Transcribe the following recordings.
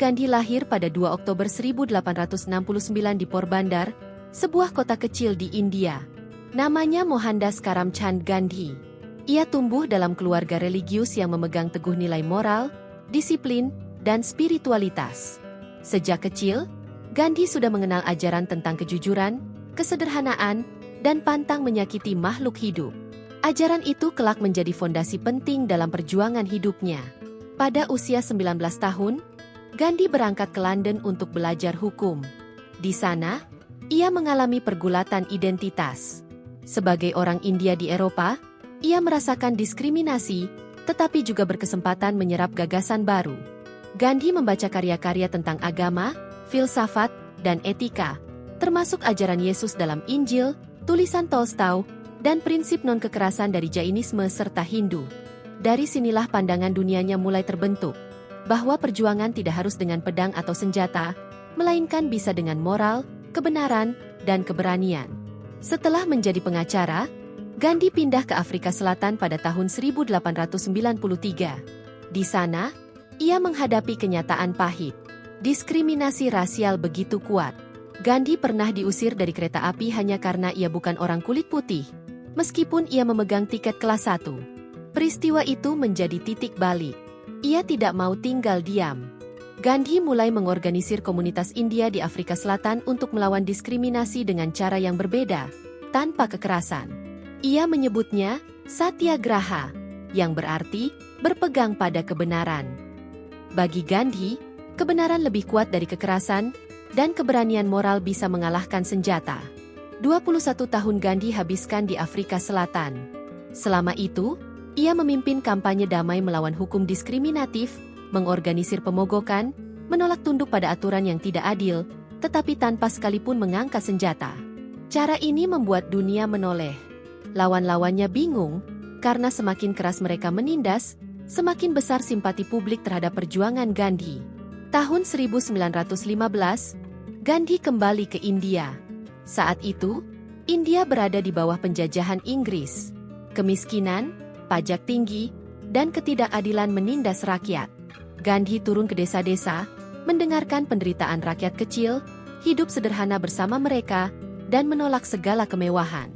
Gandhi lahir pada 2 Oktober 1869 di Porbandar, sebuah kota kecil di India. Namanya Mohandas Karamchand Gandhi. Ia tumbuh dalam keluarga religius yang memegang teguh nilai moral, disiplin, dan spiritualitas. Sejak kecil, Gandhi sudah mengenal ajaran tentang kejujuran, kesederhanaan, dan pantang menyakiti makhluk hidup. Ajaran itu kelak menjadi fondasi penting dalam perjuangan hidupnya. Pada usia 19 tahun, Gandhi berangkat ke London untuk belajar hukum. Di sana, ia mengalami pergulatan identitas. Sebagai orang India di Eropa, ia merasakan diskriminasi, tetapi juga berkesempatan menyerap gagasan baru. Gandhi membaca karya-karya tentang agama, filsafat, dan etika, termasuk ajaran Yesus dalam Injil, tulisan Tolstoy, dan prinsip non-kekerasan dari Jainisme serta Hindu. Dari sinilah pandangan dunianya mulai terbentuk, bahwa perjuangan tidak harus dengan pedang atau senjata, melainkan bisa dengan moral, kebenaran, dan keberanian. Setelah menjadi pengacara, Gandhi pindah ke Afrika Selatan pada tahun 1893. Di sana, ia menghadapi kenyataan pahit. Diskriminasi rasial begitu kuat. Gandhi pernah diusir dari kereta api hanya karena ia bukan orang kulit putih, meskipun ia memegang tiket kelas 1. Peristiwa itu menjadi titik balik. Ia tidak mau tinggal diam. Gandhi mulai mengorganisir komunitas India di Afrika Selatan untuk melawan diskriminasi dengan cara yang berbeda, tanpa kekerasan. Ia menyebutnya Satyagraha, yang berarti berpegang pada kebenaran. Bagi Gandhi, kebenaran lebih kuat dari kekerasan, dan keberanian moral bisa mengalahkan senjata. 21 tahun Gandhi habiskan di Afrika Selatan. Selama itu, ia memimpin kampanye damai melawan hukum diskriminatif, mengorganisir pemogokan, menolak tunduk pada aturan yang tidak adil, tetapi tanpa sekalipun mengangkat senjata. Cara ini membuat dunia menoleh. Lawan-lawannya bingung, karena semakin keras mereka menindas, semakin besar simpati publik terhadap perjuangan Gandhi. Tahun 1915, Gandhi kembali ke India. Saat itu, India berada di bawah penjajahan Inggris. Kemiskinan, pajak tinggi, dan ketidakadilan menindas rakyat. Gandhi turun ke desa-desa, mendengarkan penderitaan rakyat kecil, hidup sederhana bersama mereka, dan menolak segala kemewahan.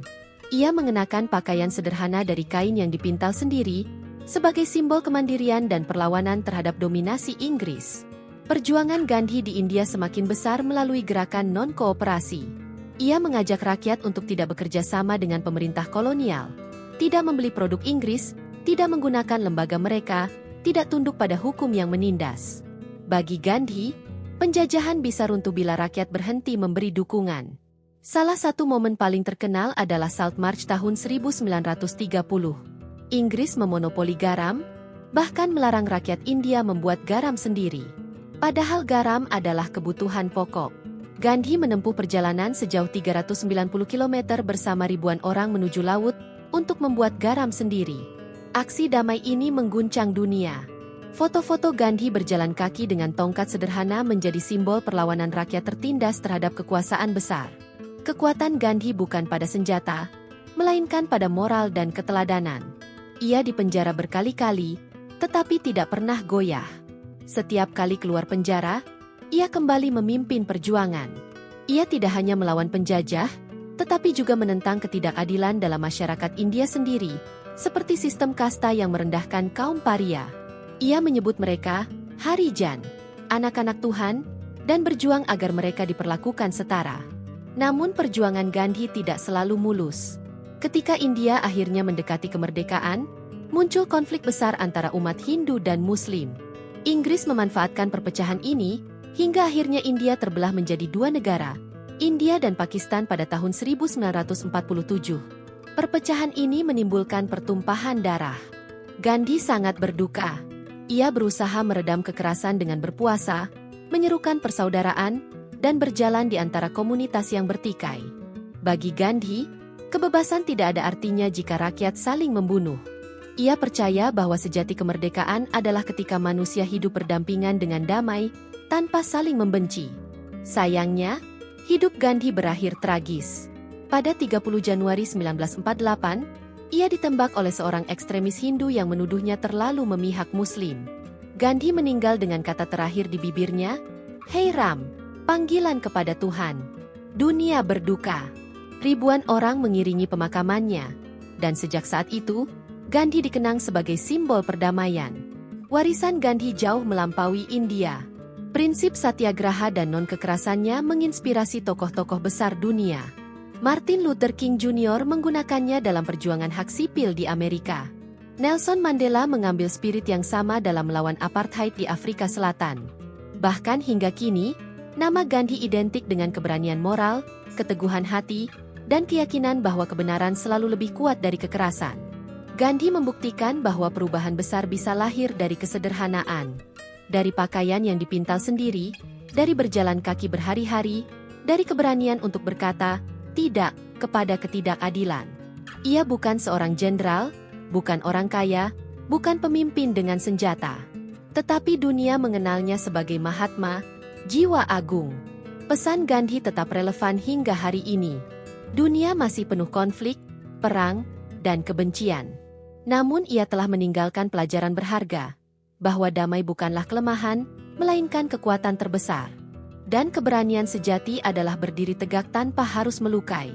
Ia mengenakan pakaian sederhana dari kain yang dipintal sendiri, sebagai simbol kemandirian dan perlawanan terhadap dominasi Inggris. Perjuangan Gandhi di India semakin besar melalui gerakan non-kooperasi. Ia mengajak rakyat untuk tidak bekerja sama dengan pemerintah kolonial, tidak membeli produk Inggris, tidak menggunakan lembaga mereka, tidak tunduk pada hukum yang menindas. Bagi Gandhi, penjajahan bisa runtuh bila rakyat berhenti memberi dukungan. Salah satu momen paling terkenal adalah Salt March tahun 1930. Inggris memonopoli garam, bahkan melarang rakyat India membuat garam sendiri. Padahal garam adalah kebutuhan pokok. Gandhi menempuh perjalanan sejauh 390 km bersama ribuan orang menuju laut, untuk membuat garam sendiri. Aksi damai ini mengguncang dunia. Foto-foto Gandhi berjalan kaki dengan tongkat sederhana menjadi simbol perlawanan rakyat tertindas terhadap kekuasaan besar. Kekuatan Gandhi bukan pada senjata, melainkan pada moral dan keteladanan. Ia dipenjara berkali-kali, tetapi tidak pernah goyah. Setiap kali keluar penjara, ia kembali memimpin perjuangan. Ia tidak hanya melawan penjajah, tetapi juga menentang ketidakadilan dalam masyarakat India sendiri, seperti sistem kasta yang merendahkan kaum paria. Ia menyebut mereka Harijan, anak-anak Tuhan, dan berjuang agar mereka diperlakukan setara. Namun perjuangan Gandhi tidak selalu mulus. Ketika India akhirnya mendekati kemerdekaan, muncul konflik besar antara umat Hindu dan Muslim. Inggris memanfaatkan perpecahan ini, hingga akhirnya India terbelah menjadi dua negara, India dan Pakistan pada tahun 1947. Perpecahan ini menimbulkan pertumpahan darah. Gandhi sangat berduka. Ia berusaha meredam kekerasan dengan berpuasa, menyerukan persaudaraan, dan berjalan di antara komunitas yang bertikai. Bagi Gandhi, kebebasan tidak ada artinya jika rakyat saling membunuh. Ia percaya bahwa sejati kemerdekaan adalah ketika manusia hidup berdampingan dengan damai, tanpa saling membenci. Sayangnya, hidup Gandhi berakhir tragis. Pada 30 Januari 1948, ia ditembak oleh seorang ekstremis Hindu yang menuduhnya terlalu memihak Muslim. Gandhi meninggal dengan kata terakhir di bibirnya, "Hei Ram, panggilan kepada Tuhan." Dunia berduka. Ribuan orang mengiringi pemakamannya. Dan sejak saat itu, Gandhi dikenang sebagai simbol perdamaian. Warisan Gandhi jauh melampaui India. Prinsip satyagraha dan non-kekerasannya menginspirasi tokoh-tokoh besar dunia. Martin Luther King Jr. menggunakannya dalam perjuangan hak sipil di Amerika. Nelson Mandela mengambil spirit yang sama dalam melawan apartheid di Afrika Selatan. Bahkan hingga kini, nama Gandhi identik dengan keberanian moral, keteguhan hati, dan keyakinan bahwa kebenaran selalu lebih kuat dari kekerasan. Gandhi membuktikan bahwa perubahan besar bisa lahir dari kesederhanaan. Dari pakaian yang dipintal sendiri, dari berjalan kaki berhari-hari, dari keberanian untuk berkata, tidak, kepada ketidakadilan. Ia bukan seorang jenderal, bukan orang kaya, bukan pemimpin dengan senjata. Tetapi dunia mengenalnya sebagai Mahatma, jiwa agung. Pesan Gandhi tetap relevan hingga hari ini. Dunia masih penuh konflik, perang, dan kebencian. Namun ia telah meninggalkan pelajaran berharga, bahwa damai bukanlah kelemahan, melainkan kekuatan terbesar. Dan keberanian sejati adalah berdiri tegak tanpa harus melukai.